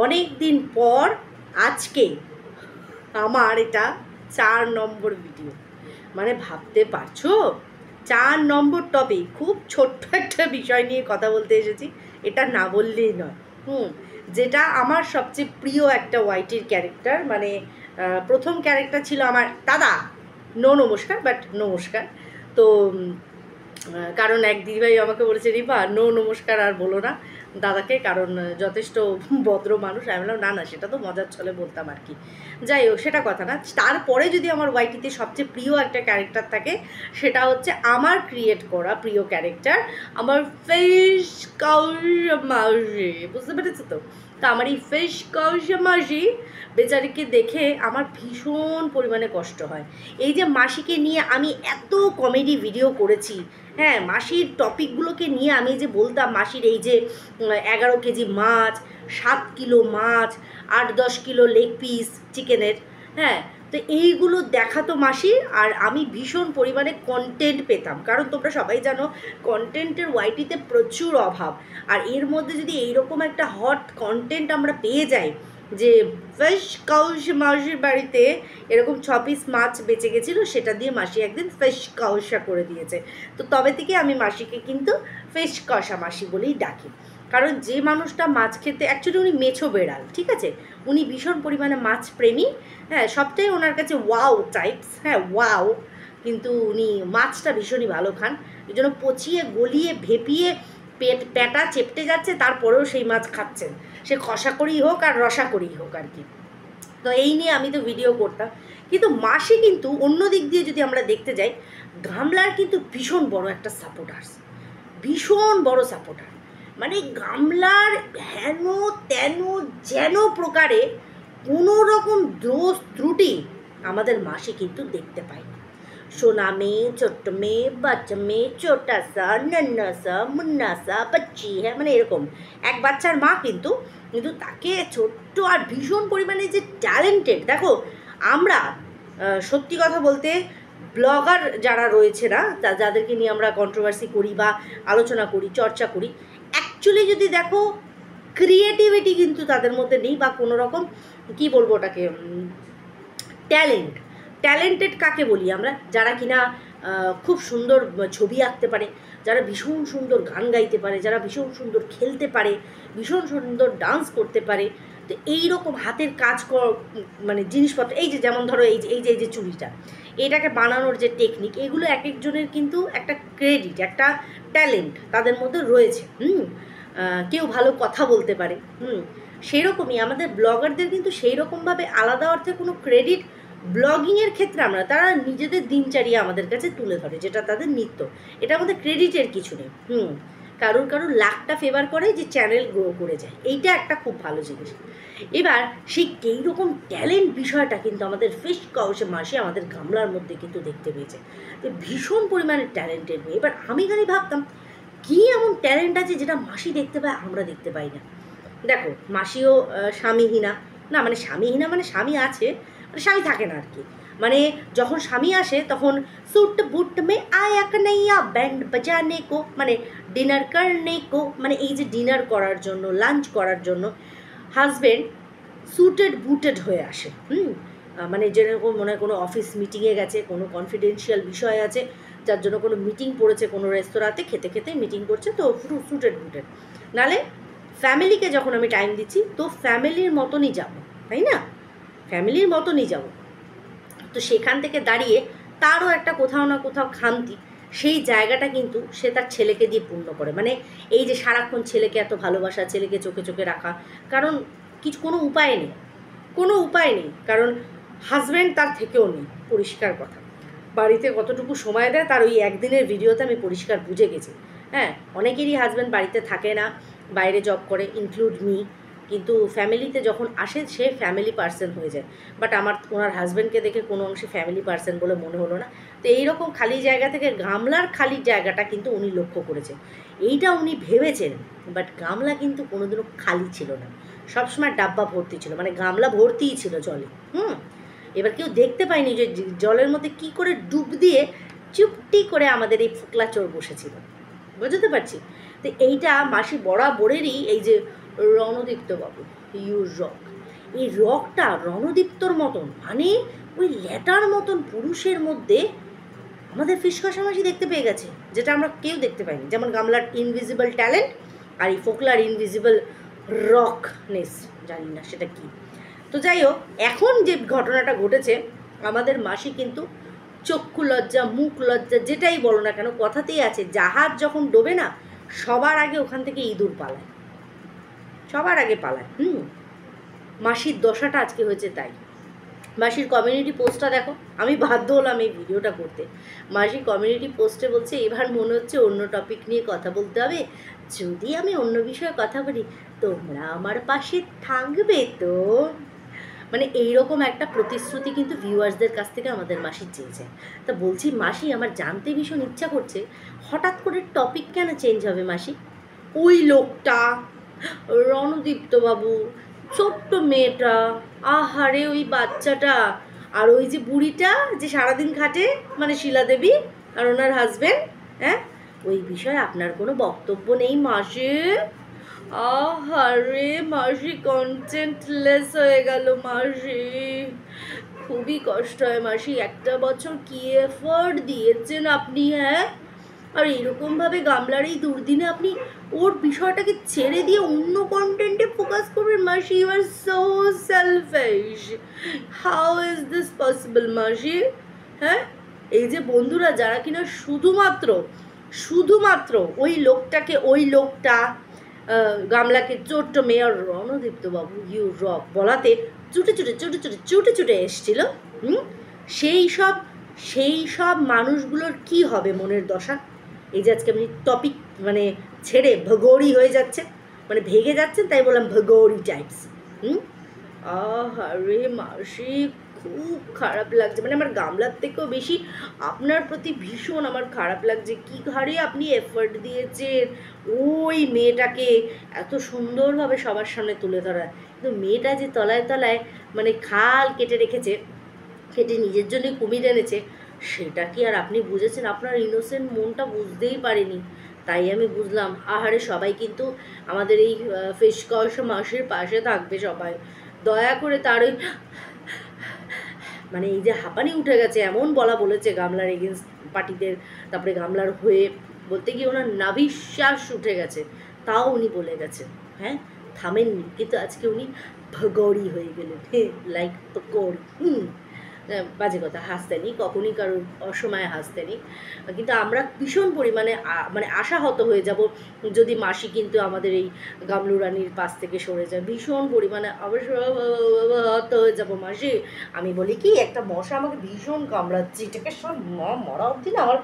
অনেক দিন পর আজকে আমার এটা 4 নম্বর ভিডিও। মানে ভাবতে পারছো, 4 নম্বর টপিক। খুব ছোট্ট একটা বিষয় নিয়ে কথা বলতে এসেছি, এটা না বললেই নয়। যেটা আমার সবচেয়ে প্রিয় একটা ওয়াইটির ক্যারেক্টার, মানে প্রথম ক্যারেক্টার ছিল আমার দাদা। নমস্কার, বাট নমস্কার। তো কারণ এক দিদিভাই আমাকে বলেছে, রিপা নমস্কার আর বলো না দাদাকে, কারণ যথেষ্ট ভদ্র মানুষ। আমি বললাম না সেটা তো মজার ছলে বলতাম আর কি। যাই হোক, সেটা কথা না। তারপরে যদি আমার ওয়াইটিতে সবচেয়ে প্রিয় একটা ক্যারেক্টার থাকে, সেটা হচ্ছে আমার ক্রিয়েট করা প্রিয় ক্যারেক্টার, আমার ফিশ কাউশামাজি। বুঝতে পেরেছো তো? তা আমার এই ফিশ কাউশামাজি বেচারিকে দেখে আমার ভীষণ পরিমাণে কষ্ট হয়। এই যে মাসিকে নিয়ে আমি এত কমেডি ভিডিও করেছি, হ্যাঁ, মাসির টপিকগুলোকে নিয়ে আমি যে বলতাম, মাসির এই যে 11 কেজি মাছ, 7 কিলো মাছ, 8-10 কিলো লেগ পিস চিকেনের, হ্যাঁ, তো এইগুলো দেখাতো মাসি। আর আমি ভীষণ পরিমাণে কন্টেন্ট পেতাম, কারণ তোমরা সবাই জানো কন্টেন্টের ওয়াইটিতে প্রচুর অভাব। আর এর মধ্যে যদি এইরকম একটা হট কন্টেন্ট আমরা পেয়ে যাই, যে ফিশ মাসির বাড়িতে এরকম 6 পিস মাছ বেঁচে গেছিলো, সেটা দিয়ে মাসি একদিন ফিশ কাউসা করে দিয়েছে। তো তবে থেকে আমি মাসিকে কিন্তু ফিশ কষা মাসি বলেই ডাকি। কারণ যে মানুষটা মাছ খেতে, অ্যাকচুয়ালি উনি মেছো বেড়াল, ঠিক আছে, উনি ভীষণ পরিমাণে মাছ প্রেমী, হ্যাঁ, সবটাই ওনার কাছে ওয়াও টাইপস, হ্যাঁ ওয়াও। কিন্তু উনি মাছটা ভীষণই ভালো খান, এই জন্য পচিয়ে গলিয়ে ভেপিয়ে পেটা চেপটে যাচ্ছে, তারপরেও সেই মাছ খাচ্ছেন, সে কষা করেই হোক আর রসা করেই হোক আর কি। তো এই নিয়ে আমি তো ভিডিও করতাম। কিন্তু মাসি কিন্তু অন্য দিক দিয়ে যদি আমরা দেখতে যাই, গামলার কিন্তু ভীষণ বড় একটা সাপোর্টার্স, ভীষণ বড় সাপোর্টার। মানে গামলার হেন তেন যেন প্রকারে কোনো রকম দোষ ত্রুটি আমাদের মাসি কিন্তু দেখতে পায় না। সোনা মেয়ে, ছোট্ট মেয়ে, বাচ্চা মেয়ে, ছোটা সা, নন্না সা, মুন্না সা, বাচ্চি, হ্যাঁ, মানে এরকম এক বাচ্চার মা, কিন্তু কিন্তু তাকে ছোট্ট আর ভীষণ পরিমাণে যে ট্যালেন্টেড। দেখো, আমরা সত্যি কথা বলতে ব্লগার যারা রয়েছে না, যাদেরকে নিয়ে আমরা কন্ট্রোভার্সি করি বা আলোচনা করি, চর্চা করি, অ্যাকচুয়ালি যদি দেখো ক্রিয়েটিভিটি কিন্তু তাদের মধ্যে নেই, বা কোনো রকম কী বলবো ওটাকে, ট্যালেন্টেড কাকে বলি আমরা? যারা কিনা খুব সুন্দর ছবি আঁকতে পারে, যারা ভীষণ সুন্দর গান গাইতে পারে, যারা ভীষণ সুন্দর খেলতে পারে, ভীষণ সুন্দর ডান্স করতে পারে। তো এইরকম হাতের কাজ মানে জিনিসপত্র, এই যে যেমন ধরো এই যে চুড়িটা, এটাকে বানানোর যে টেকনিক, এগুলো এক একজনের কিন্তু একটা ক্রেডিট, একটা ট্যালেন্ট তাদের মধ্যে রয়েছে। কেউ ভালো কথা বলতে পারে। সেরকমই আমাদের ব্লগারদের কিন্তু সেই রকমভাবে আলাদা অর্থে কোনো ক্রেডিট ব্লগিংয়ের ক্ষেত্রে আমরা, তারা নিজেদের দিনচর্যা আমাদের কাছে তুলে ধরে, যেটা তাদের নিত্য, এটার মধ্যে ক্রেডিটের কিছু নেই। কারোর লাকটা ফেভার করে যে চ্যানেল গ্রো করে যায়, এইটা একটা খুব ভালো জিনিস। এবার সেই এইরকম ট্যালেন্ট বিষয়টা কিন্তু আমাদের ফিশ কাউসে মাসি আমাদের গামলার মধ্যে কিন্তু দেখতে পেয়েছে, তো ভীষণ পরিমাণে ট্যালেন্টেড মেয়ে। এবার আমি খালি ভাবতাম কী এমন ট্যালেন্ট আছে যেটা মাসি দেখতে পায়, আমরা দেখতে পাই না। দেখো, মাসিও স্বামীহীনা, না মানে স্বামীহীনা মানে স্বামী আছে, মানে স্বামী থাকে না আর কি। মানে যখন স্বামী আসে তখন সুট বুট মে আয়া কানাইয়া ব্যান্ড বাজানে কো, মানে ডিনার করনে কো, মানে এই যে ডিনার করার জন্য, লাঞ্চ করার জন্য হাজব্যান্ড সুটেড বুটেড হয়ে আসে। মানে যেরকম মনে হয় কোনো অফিস মিটিংয়ে গেছে, কোনো কনফিডেন্সিয়াল বিষয় আছে, যার জন্য কোনো মিটিং পড়েছে কোনো রেস্তোরাঁতে, খেতে খেতে মিটিং করছে, তো সুটেড বুটেড। নালে ফ্যামিলিকে যখন আমি টাইম দিচ্ছি, তো ফ্যামিলির মতনই যাবো, তাই না, ফ্যামিলির মতনই যাবো। তো সেখান থেকে দাঁড়িয়ে তারও একটা কোথাও না কোথাও খামতি, সেই জায়গাটা কিন্তু সে তার ছেলেকে দিয়ে পূর্ণ করে। মানে এই যে সারাক্ষণ ছেলেকে এত ভালোবাসা, ছেলেকে চোখে চোখে রাখা, কারণ কোনো উপায় নেই, কারণ হাজব্যান্ড তার থেকেও নেই, পরিষ্কার কথা। বাড়িতে কতটুকু সময় দেয় তার ওই একদিনের ভিডিওতে আমি পরিষ্কার বুঝে গেছি। হ্যাঁ, অনেকেরই হাজব্যান্ড বাড়িতে থাকে না, বাইরে জব করে, ইনক্লুড মি, কিন্তু ফ্যামিলিতে যখন আসে সে ফ্যামিলি পার্সন হয়ে যায়। বাট ওনার হাজব্যান্ডকে দেখে কোনো অংশে ফ্যামিলি পার্সন বলে মনে হলো না। তো এইরকম খালি জায়গা থেকে গামলার খালি জায়গাটা কিন্তু উনি লক্ষ্য করেছেন, এইটা উনি ভেবেছেন। বাট গামলা কিন্তু কোনোদিনও খালি ছিল না, সবসময় ডাব্বা ভর্তি ছিল, মানে গামলা ভর্তিই ছিল জলে। এবার কেউ দেখতে পায়নি যে জলের মধ্যে কি করে ডুব দিয়ে চুপটি করে আমাদের এই ফোকলা চোর বসেছিল, বুঝতে পারছি। তো এইটা মাসি বরাবরেরই, এই যে রণদীপ্তবাবু, ইউ রক। এই রকটা রণদীপ্তর মতন, মানে ওই ল্যাটার মতন পুরুষের মধ্যে আমাদের ফিশ কষা মাসি দেখতে পেয়ে গেছে, যেটা আমরা কেউ দেখতে পাইনি। যেমন গামলার ইনভিজিবল ট্যালেন্ট আর এই ফোকলার ইনভিজিবল রকনেস, জানি না সেটা কি। তো যাই হোক, এখন যে ঘটনাটা ঘটেছে, আমাদের মাসি কিন্তু চক্ষু লজ্জা, মুখ লজ্জা, যেটাই বলো না কেন, কথাতেই আছে জাহাজ যখন ডোবে না, সবার আগে ওখান থেকে ইঁদুর পালায়, সবার আগে পালায়। মাসির দশাটা আজকে হয়েছে তাই। মাসির কমিউনিটি পোস্টটা দেখো, আমি বাধ্য হলাম এই ভিডিওটা করতে। মাসির কমিউনিটি পোস্টে বলছে, এবার মনে হচ্ছে অন্য টপিক নিয়ে কথা বলতে হবে, যদি আমি অন্য বিষয়ে কথা বলি তোমরা আমার পাশে থাকবে তো। মানে এইরকম একটা প্রতিশ্রুতি কিন্তু ভিউয়ার্সদের কাছ থেকে আমাদের মাসি চেয়েছে। তা বলছি মাসি, আমার জানতে ভীষণ ইচ্ছা করছে, হঠাৎ করে টপিক কেন চেঞ্জ হবে মাসি? ওই লোকটা, রণদীপ্ত বাবু, ছোট্ট মেয়েটা, আহারে ওই বাচ্চাটা, আর ওই যে বুড়িটা যে সারাদিন খাটে, মানে শিলা দেবী আর ওনার হাজবেন্ড, হ্যাঁ, ওই বিষয়ে আপনার কোনো বক্তব্য নেই মাসি? আহারে মাসি কন্টেন্টলেস হয়ে গেল মাসি, খুবই কষ্ট হয় মাসি। একটা বছর কি এফোর্ট দিয়েছেন আপনি, হ্যাঁ, আর এরকমভাবে গামলার এই দুর্দিনে আপনি ওর বিষয়টাকে ছেড়ে দিয়ে অন্য কন্টেন্টে ফোকাস করবেন মাসি। You are so selfish, how is this possible মাসি? হ্যাঁ, এই যে বন্ধুরা যারা কিনা শুধুমাত্র ওই লোকটা গামলাকে ছোট্ট mayor Ranadipta Babu you rock বলাতে চুটে এসছিল, সেই সব মানুষগুলোর কি হবে মনের দশা? এই যে আজকে আপনি টপিক মানে ছেড়ে ভগৌরি হয়ে যাচ্ছে, মানে ভেগে যাচ্ছেন, তাই বললাম ভগৌরি টাইপস। আরে মাসি, খুব খারাপ লাগছে, মানে আমার গামলার থেকেও বেশি আপনার প্রতি ভীষণ আমার খারাপ লাগছে। কি হারে আপনি এফোর্ট দিয়েছেন ওই মেয়েটাকে এত সুন্দরভাবে সবার সামনে তুলে ধরা, কিন্তু মেয়েটা যে তলায় তলায় মানে খাল কেটে রেখেছে, কেটে নিজের জন্যই কুমির এনেছে, সেটা কি আর আপনি বুঝেছেন? আপনার ইনোসেন্ট মনটা বুঝতেই পারেনি। তাই আমি বুঝলাম, আহারে সবাই কিন্তু আমাদের এই ফিশ কষা মাসির পাশে থাকবে সবাই, দয়া করে তার ওই মানে এই যে হাঁপানি উঠে গেছে এমন বলেছে গামলার এগেনস্ট পার্টিদের, তারপরে গামলার হয়ে বলতে গিয়ে ওনার নাভিশ্বাস উঠে গেছে, তাও উনি বলে গেছেন, হ্যাঁ, থামেননি, কিন্তু আজকে উনি ভগৌরি হয়ে গেলেন, লাইক তো করি। বাজে কথা, হাসতেনি, কখনই কারোর অসময়ে হাসতেনি, কিন্তু আমরা ভীষণ পরিমাণে মানে আশাহত হয়ে যাব যদি মাসি কিন্তু আমাদের এই গামলু রানীর পাশ থেকে সরে যায়, ভীষণ পরিমাণে আশাহত হয়ে যাব মাসি। আমি বলি কি, একটা মশা আমাকে ভীষণ কামড়াচ্ছে, এটাকে সব মরা অবধি না আমার,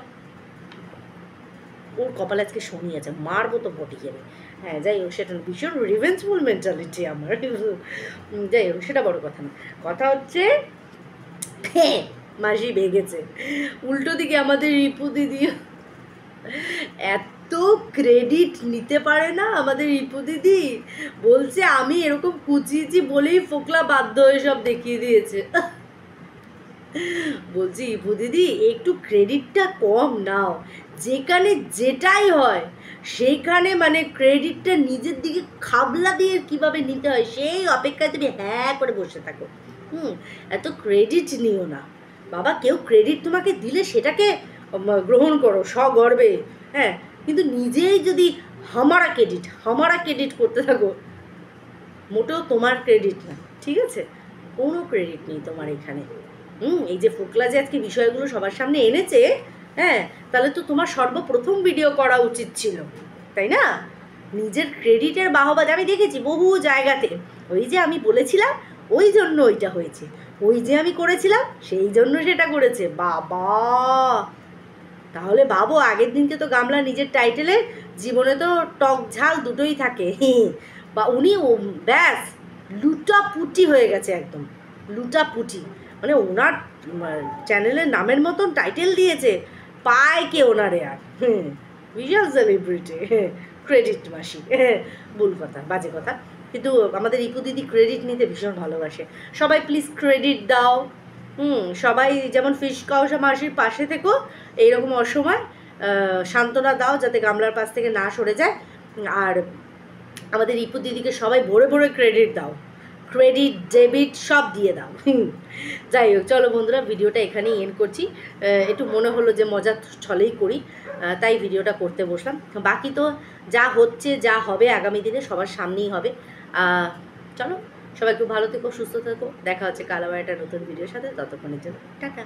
ওর কপালে আজকে শনি আছে, মারবো তো বটিকে আমি। হ্যাঁ, যাই হোক, সেটা ভীষণ রিভেঞ্জফুল মেন্টালিটি আমার। যাই হোক, সেটা বড় কথা না, কথা হচ্ছে মাসি ভেগেছে। উল্টো দিকে আমাদের রিপু দিদি এত ক্রেডিট নিতে পারে না আমাদের রিপু দিদি, বলছে আমি এরকম কুচিয়েছি বলেই ফোকলা বাধ্য হয়ে সব দেখিয়ে দিয়েছে। বলছি রিপু দিদি, একটু ক্রেডিটটা কম নাও, যেখানে যেটাই হয় সেইখানে মানে ক্রেডিটটা নিজের দিকে খাবলা দিয়ে কিভাবে নিতে হয় সেই অপেক্ষায় তুমি হ্যাঁ করে বসে থাকো। এত ক্রেডিট নিও না বাবা, কেউ ক্রেডিট তোমাকে দিলে সেটাকে গ্রহণ করো সগর্বে, হ্যাঁ, কিন্তু নিজেই যদি হামারা ক্রেডিট করতে থাকো, মোটেও তোমার ক্রেডিট না, ঠিক আছে? কোনো ক্রেডিট নেই তোমার এখানে। এই যে ফোকলা যে আজকে বিষয়গুলো সবার সামনে এনেছে, হ্যাঁ, তাহলে তো তোমার সর্বপ্রথম ভিডিও করা উচিত ছিল, তাই না? নিজের ক্রেডিটের বাহবা আমি দেখেছি বহু জায়গাতে, ওই যে আমি বলেছিলাম ওই জন্য ওইটা হয়েছে, ওই যে আমি করেছিলাম সেই জন্য সেটা করেছে। বাবা, তাহলে ভাবো, আগের দিনকে তো গামলা নিজের টাইটেলে জীবনে তো টক ঝাল দুটোই থাকে, বা উনি ব্যাস লুটাপুটি হয়ে গেছে, একদম লুটাপুটি, মানে ওনার চ্যানেলের নামের মতন টাইটেল দিয়েছে, পায় কে ওনারে আর, বিশাল সেলিব্রিটি, ক্রেডিট মাসি, ভুল কথা, বাজে কথা, কিন্তু আমাদের রিপু দিদি ক্রেডিট নিতে ভীষণ ভালোবাসে। সবাই প্লিজ ক্রেডিট দাও, সবাই যেমন ফিশ কষা মাসির পাশে থেকো, এইরকম অসময় সান্ত্বনা দাও যাতে গামলার পাশ থেকে না সরে যায়। আর আমাদের রিপু দিদিকে সবাই ভরে ভরে ক্রেডিট দাও, ক্রেডিট ডেবিট সব দিয়ে দাও। যাই হোক, চলো বন্ধুরা, ভিডিওটা এখানেই এন্ড করছি। একটু মনে হলো যে মজার ছলেই করি, তাই ভিডিওটা করতে বসলাম। বাকি তো যা হচ্ছে যা হবে আগামী দিনে সবার সামনেই হবে। চলো, সবাই খুব ভালো থেকো, সুস্থ থেকো। দেখা হচ্ছে কাল আবার একটা নতুন ভিডিওর সাথে। ততক্ষণের জন্য টাটা।